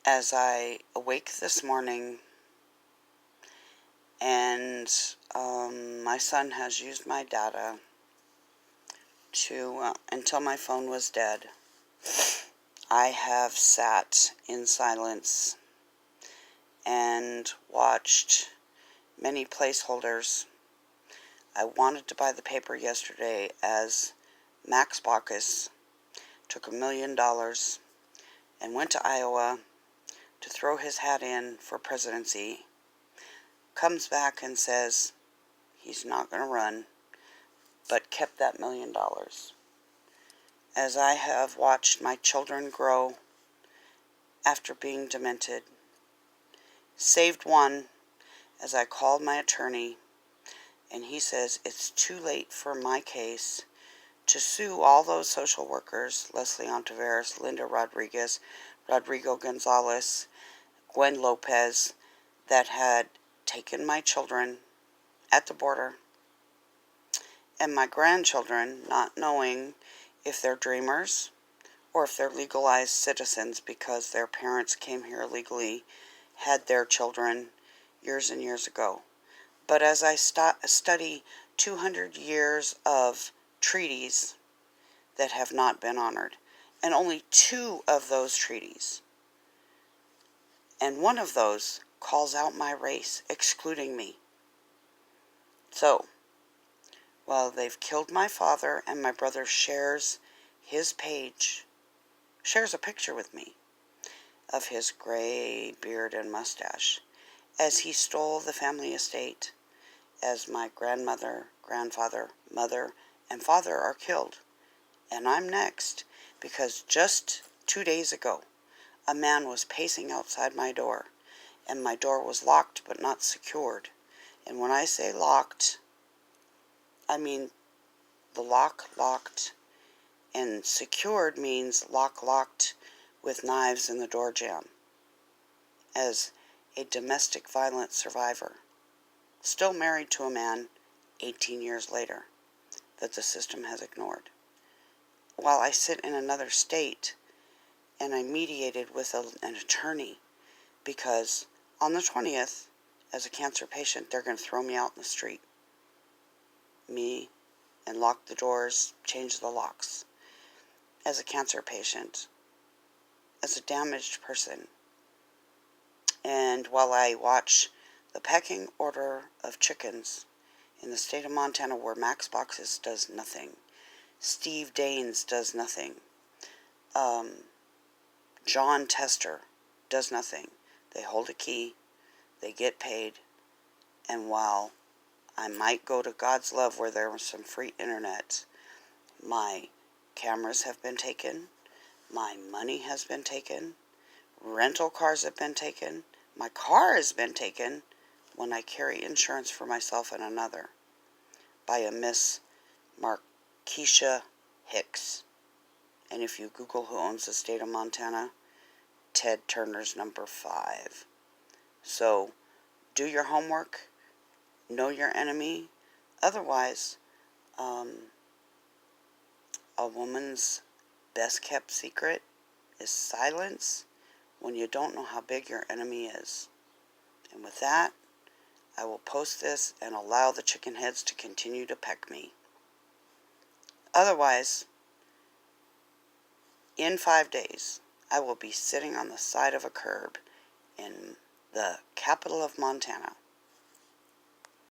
As I awake this morning and my son has used my data to until my phone was dead, I have sat in silence and watched many placeholders. I wanted to buy the paper yesterday as Max Baucus took $1 million and went to Iowa to throw his hat in for presidency, comes back and says he's not going to run, but kept that $1 million. As I have watched my children grow after being demented, saved one as I called my attorney, and he says it's too late for my case to sue all those social workers, Leslie Ontiveros, Linda Rodriguez, Rodrigo Gonzalez, Gwen Lopez, that had taken my children at the border, and my grandchildren, not knowing if they're dreamers or if they're legalized citizens because their parents came here illegally, had their children years and years ago. But as I study 200 years of treaties that have not been honored, and only 2 of those treaties, and one of those calls out my race, excluding me. So, while they've killed my father and my brother shares his page, shares a picture with me of his gray beard and mustache as he stole the family estate, as my grandmother, grandfather, mother, and father are killed. And I'm next, because just 2 days ago, a man was pacing outside my door, and my door was locked but not secured. And when I say locked, I mean the lock locked, and secured means locked with knives in the door jamb. As a domestic violence survivor, still married to a man 18 years later that the system has ignored. While I sit in another state, and I mediated with an attorney, because on the 20th, as a cancer patient, they're going to throw me out in the street. Me, and lock the doors, change the locks. As a cancer patient, as a damaged person. And while I watch the pecking order of chickens in the state of Montana, where Max Baucus does nothing, Steve Daines does nothing, John Tester does nothing. They hold a key, they get paid, and while I might go to God's love where there was some free internet, my cameras have been taken, my money has been taken, rental cars have been taken, my car has been taken when I carry insurance for myself and another by a Miss Markeisha Hicks. And if you Google who owns the state of Montana, Ted Turner's number 5. So, do your homework, know your enemy. Otherwise, a woman's best kept secret is silence when you don't know how big your enemy is. And with that, I will post this and allow the chicken heads to continue to peck me. Otherwise, in 5 days, I will be sitting on the side of a curb in the capital of Montana,